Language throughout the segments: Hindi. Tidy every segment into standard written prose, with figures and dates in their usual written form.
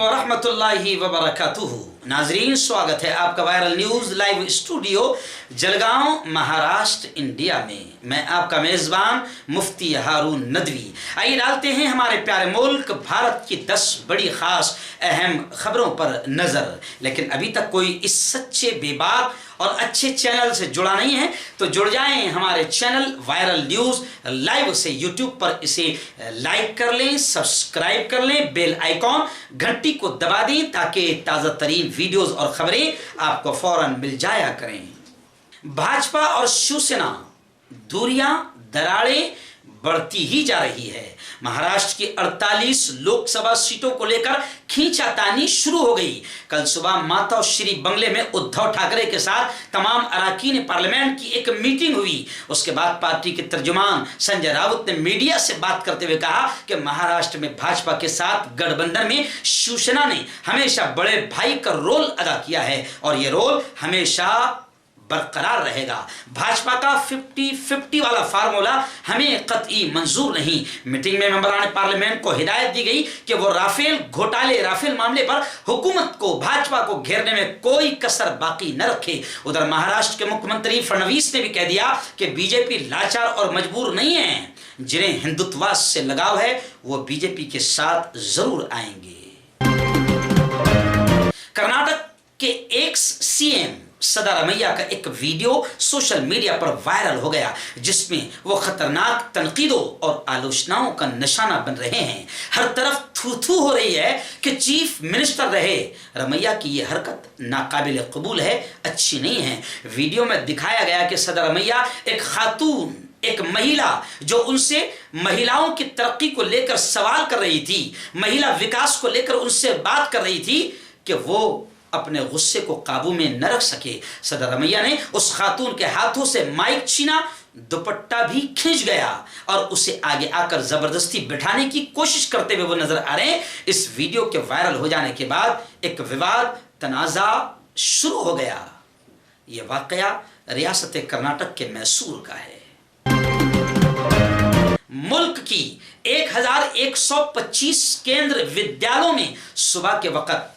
व रहमतुल्लाहि व बरकातुहू। नाजरीन, स्वागत है आपका viral news live studio Jalgaon, Maharashtra, India में। मैं आपका मेज़बान मुफ्ती हारून नदवी। आइए डालते हैं हमारे प्यारे मुल्क भारत की 10 बड़ी खास अहम खबरों पर नज़र। लेकिन अभी तक कोई इस सच्चे, बेबाक और अच्छे चैनल से जुड़ा नहीं है तो जुड़ जाएं हमारे चैनल वायरल न्यूज़ लाइव से। यूट्यूब पर इसे लाइक कर लें, सब्सक्राइब कर लें, बेल आइकॉन घंटी को दबा दें ताकि ताज़ा तरीन वीडियोस और खबरें आपको फौरन मिल जाया करें। भाजपा और शिवसेना दूरियां, दरारें बढ़ती ही जा रही है। महाराष्ट्र की 48 लोकसभा सीटों को लेकर खींचातानी शुरू हो गई। कल सुबह माता श्री बंगले में उद्धव ठाकरे के साथ तमाम अरकान पार्लियामेंट की एक मीटिंग हुई। उसके बाद पार्टी के तर्जुमान संजय राउत ने मीडिया से बात करते हुए कहा कि महाराष्ट्र में भाजपा के साथ गठबंधन में शिवसेना ने हमेशा बड़े भाई का रोल अदा किया है और यह रोल हमेशा बरकरार रहेगा। भाजपा का 50-50 वाला फार्मूला हमें कतई मंजूर नहीं। मीटिंग में मेंबरान पार्लियामेंट को हिदायत दी गई कि वो राफेल घोटाले, राफेल मामले पर हुकूमत को, भाजपा को घेरने में कोई कसर बाकी न रखे। उधर महाराष्ट्र के मुख्यमंत्री फडणवीस ने भी कह दिया कि बीजेपी लाचार और मजबूर नहीं है। जिन्हें हिंदुत्ववाद से लगाव है वो बीजेपी के साथ जरूर आएंगे। कर्नाटक के एक्स सीएम सिद्धरामैया का एक वीडियो सोशल मीडिया पर वायरल हो गया जिसमें वो खतरनाक तनकीदों और आलोचनाओं का निशाना बन रहे हैं। हर तरफ थू-थू हो रही है कि चीफ मिनिस्टर रहे। रमैया की ये हरकत नाकाबिल कबूल है, अच्छी नहीं है। वीडियो में दिखाया गया कि सिद्धरामैया एक खातून, एक महिला जो उनसे महिलाओं की तरक्की को लेकर सवाल कर रही थी, महिला विकास को लेकर उनसे बात कर रही थी कि वो अपने गुस्से को काबू में न रख सके। सिद्धरामैया ने उस खातून के हाथों से माइक छीना, दुपट्टा भी खींच गया और उसे आगे आकर जबरदस्ती बिठाने की कोशिश करते हुए वो नजर आ रहे हैं। इस वीडियो के वायरल हो जाने के बाद एक विवाद, तनाजा शुरू हो गया। यह वाकया रियासत कर्नाटक के मैसूर का है। मुल्क की 1125 केंद्र विद्यालयों में सुबह के वक्त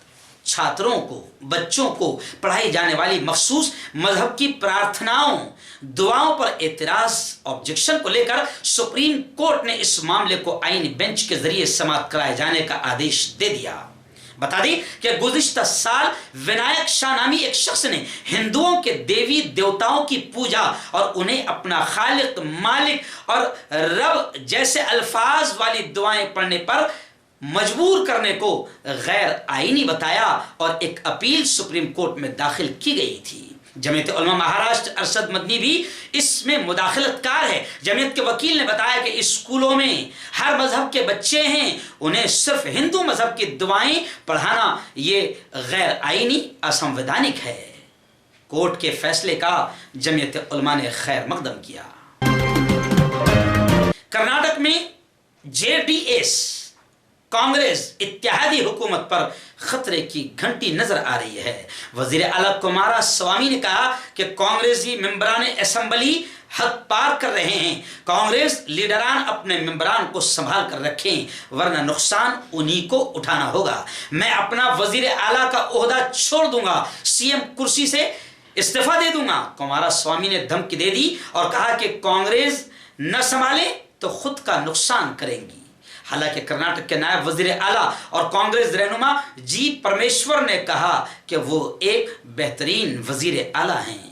छात्रों को, बच्चों को पढ़ाई जाने वाली मखसूस मजहब की प्रार्थनाओं, दुआओं पर एतराज, ऑब्जेक्शन को लेकर सुप्रीम कोर्ट ने इस मामले को आईनी बेंच के जरिए समाप्त कराए जाने का आदेश दे दिया। बता दें कि गुज़िश्ता साल विनायक शाह नामी एक शख्स ने हिंदुओं के देवी देवताओं की पूजा और उन्हें अपना खालिक, मालिक और रब जैसे अल्फाज वाली दुआएं पढ़ने पर मजबूर करने को गैर आईनी बताया और एक अपील सुप्रीम कोर्ट में दाखिल की गई थी। जमीयत उलमा महाराष्ट्र अरशद मदनी भी इसमें मुदाखलतकार है। जमीयत के वकील ने बताया कि स्कूलों में हर मजहब के बच्चे हैं, उन्हें सिर्फ हिंदू मजहब की दुआएं पढ़ाना ये गैर आईनी, असंवैधानिक है। कोर्ट के फैसले का जमीयत उलमा ने खैर मकदम किया। कर्नाटक में जेडीएस कांग्रेस इत्तेहादी हुकूमत पर खतरे की घंटी नजर आ रही है। वजीर आला कुमारस्वामी ने कहा कि कांग्रेसी मेंबरान असेंबली हद पार कर रहे हैं। कांग्रेस लीडरान अपने मेंबरान को संभाल कर रखें वरना नुकसान उन्हीं को उठाना होगा। मैं अपना वजीर आला का ओहदा छोड़ दूंगा, सीएम कुर्सी से इस्तीफा दे दूंगा, कुमारस्वामी ने धमकी दे दी और कहा कि कांग्रेस न संभाले तो खुद का नुकसान करेंगी। हालांकि कर्नाटक के नायब वजीर आला और कांग्रेस रहनुमा जी परमेश्वर ने कहा कि वो एक बेहतरीन वजीर आला हैं।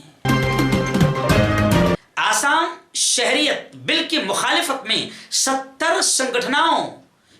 आसाम शहरियत बिल की मुखालिफत में 70 संगठनों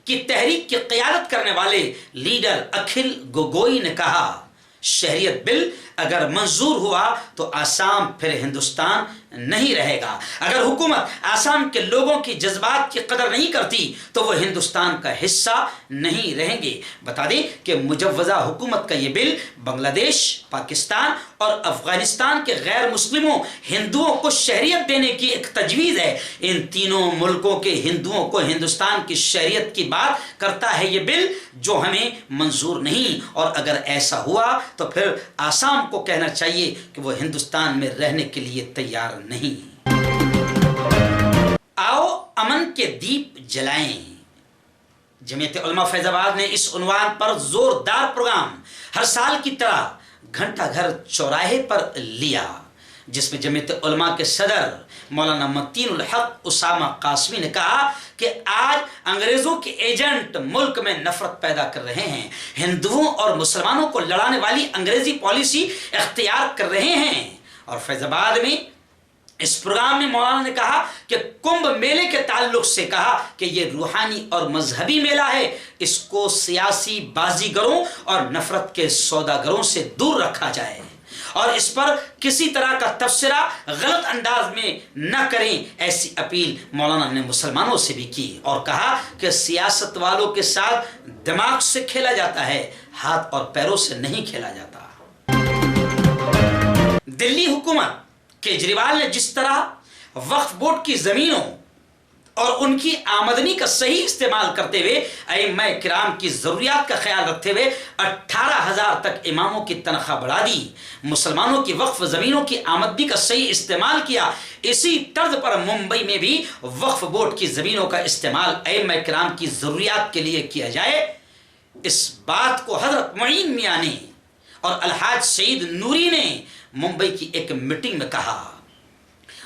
की तहरीक की क़यादत करने वाले लीडर अखिल गोगोई ने कहा, शहरियत बिल अगर मंजूर हुआ तो आसाम फिर हिंदुस्तान नहीं रहेगा। अगर हुकूमत आसाम के लोगों की जज्बात की कदर नहीं करती तो वो हिंदुस्तान का हिस्सा नहीं रहेंगे। बता दें कि मुजव्वज़ा हुकूमत का ये बिल बांग्लादेश, पाकिस्तान और अफगानिस्तान के गैर मुस्लिमों हिंदुओं को शहरियत देने की एक तजवीज़ है। इन तीनों मुल्कों के हिंदुओं को हिंदुस्तान की शहरियत की बात करता है ये बिल, जो हमें मंजूर नहीं। और अगर ऐसा हुआ तो फिर आसाम को कहना चाहिए कि वो हिंदुस्तान में रहने के लिए तैयार नहीं। आओ अमन के दीप जलाएं। जमीयत उलमा फैजाबाद ने इस उन्वान पर जोरदार प्रोग्राम हर साल की तरह घंटा घर चौराहे पर लिया, जिसमें जमीयत उलमा के सदर मौलाना मतीनुल हक उसामा कासमी ने कहा कि आज अंग्रेजों के एजेंट मुल्क में नफरत पैदा कर रहे हैं, हिंदुओं और मुसलमानों को लड़ाने वाली अंग्रेजी पॉलिसी इख्तियार कर रहे हैं। और फैजाबाद में इस प्रोग्राम में मौलाना ने कहा कि कुंभ मेले के ताल्लुक से कहा कि यह रूहानी और मजहबी मेला है, इसको सियासी बाजीगरों और नफरत के सौदागरों से दूर रखा जाए और इस पर किसी तरह का तबसरा गलत अंदाज में न करें, ऐसी अपील मौलाना ने मुसलमानों से भी की और कहा कि सियासत वालों के साथ दिमाग से खेला जाता है, हाथ और पैरों से नहीं खेला जाता। दिल्ली हुकूमत केजरीवाल ने जिस तरह वक्फ बोर्ड की जमीनों और उनकी आमदनी का सही इस्तेमाल करते हुए अइम्मा किराम की जरूरियात का ख्याल रखते हुए 18,000 तक इमामों की तनख्वाह बढ़ा दी, मुसलमानों की वक्फ जमीनों की आमदनी का सही इस्तेमाल किया, इसी तर्ज पर मुंबई में भी वक्फ बोर्ड की जमीनों का इस्तेमाल अइम्मा किराम की जरूरियात के लिए किया जाए। इस बात को हजरत मुईन मियां ने और अलहाज सईद नूरी ने मुंबई की एक मीटिंग में कहा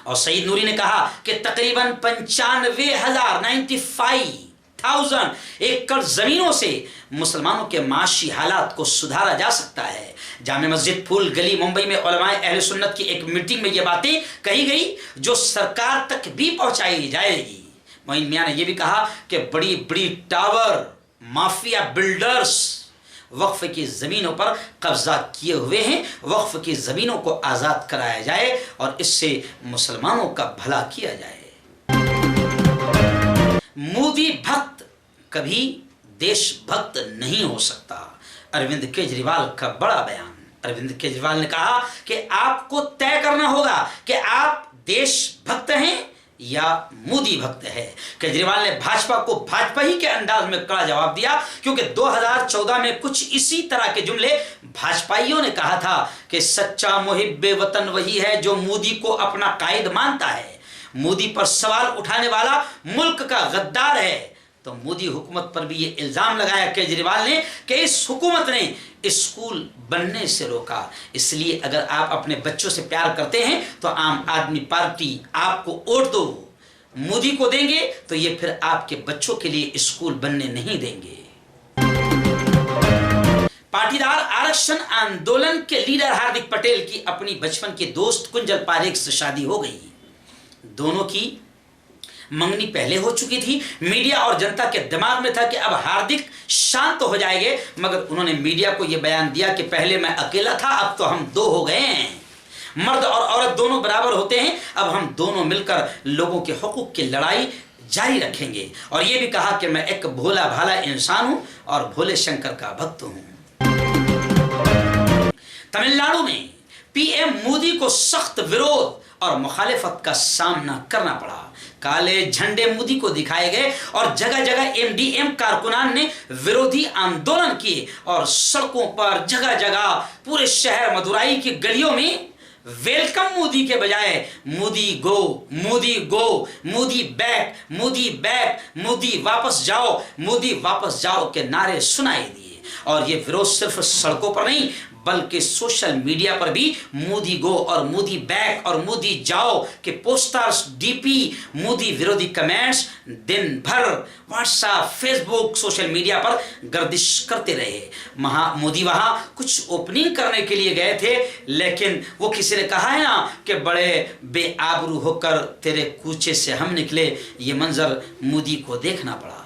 और सईद नूरी ने कहा कि तकरीबन 95,000 एकड़ जमीनों से मुसलमानों के माशी हालात को सुधारा जा सकता है। जामे मस्जिद फूल गली मुंबई में उलमाए अहले सुन्नत की एक मीटिंग में ये बातें कही गई जो सरकार तक भी पहुंचाई जाएगी। मोइन मियां ने यह भी कहा कि बड़ी बड़ी टावर माफिया बिल्डर्स वक्फ की जमीनों पर कब्जा किए हुए हैं, वक्फ की जमीनों को आजाद कराया जाए और इससे मुसलमानों का भला किया जाए। मोदी भक्त कभी देशभक्त नहीं हो सकता, अरविंद केजरीवाल का बड़ा बयान। अरविंद केजरीवाल ने कहा कि आपको तय करना होगा कि आप देशभक्त हैं या मोदी भक्त है। केजरीवाल ने भाजपा को भाजपा ही के अंदाज में कड़ा जवाब दिया, क्योंकि 2014 में कुछ इसी तरह के जुमले भाजपाइयों ने कहा था कि सच्चा मुहिब्बे वतन वही है जो मोदी को अपना कायद मानता है, मोदी पर सवाल उठाने वाला मुल्क का गद्दार है। तो मोदी हुकूमत पर भी ये इल्जाम लगाया केजरीवाल ने कि इस हुकूमत ने स्कूल बनने से रोका, इसलिए अगर आप अपने बच्चों से प्यार करते हैं तो आम आदमी पार्टी आपको वोट दो, मोदी को देंगे तो ये फिर आपके बच्चों के लिए स्कूल बनने नहीं देंगे। पाटीदार आरक्षण आंदोलन के लीडर हार्दिक पटेल की अपनी बचपन की दोस्त कुंजल पारेख से शादी हो गई। दोनों की मंगनी पहले हो चुकी थी। मीडिया और जनता के दिमाग में था कि अब हार्दिक शांत हो जाएंगे, मगर उन्होंने मीडिया को यह बयान दिया कि पहले मैं अकेला था, अब तो हम दो हो गए हैं। मर्द और औरत दोनों बराबर होते हैं, अब हम दोनों मिलकर लोगों के हुकूक की लड़ाई जारी रखेंगे। और यह भी कहा कि मैं एक भोला भाला इंसान हूं और भोले शंकर का भक्त हूं। तमिलनाडु में पीएम मोदी को सख्त विरोध और मुखालिफत का सामना करना पड़ा। काले झंडे मोदी को दिखाए गए और जगह जगह एमडीएम कारकुनान ने विरोधी आंदोलन किए और सड़कों पर जगह जगह पूरे शहर मदुराई की गलियों में वेलकम मोदी के बजाय मोदी गो, मोदी गो, मोदी बैक, मोदी बैक, मोदी वापस जाओ, मोदी वापस जाओ के नारे सुनाई दिए। और ये विरोध सिर्फ सड़कों पर नहीं बल्कि सोशल मीडिया पर भी मोदी गो और मोदी बैक और मोदी जाओ के पोस्टर्स, डीपी, मोदी विरोधी कमेंट्स दिन भर व्हाट्सएप, फेसबुक, सोशल मीडिया पर गर्दिश करते रहे। मोदी वहां कुछ ओपनिंग करने के लिए गए थे, लेकिन वो किसी ने कहा है ना कि बड़े बेआबरू होकर तेरे कूचे से हम निकले, ये मंजर मोदी को देखना पड़ा।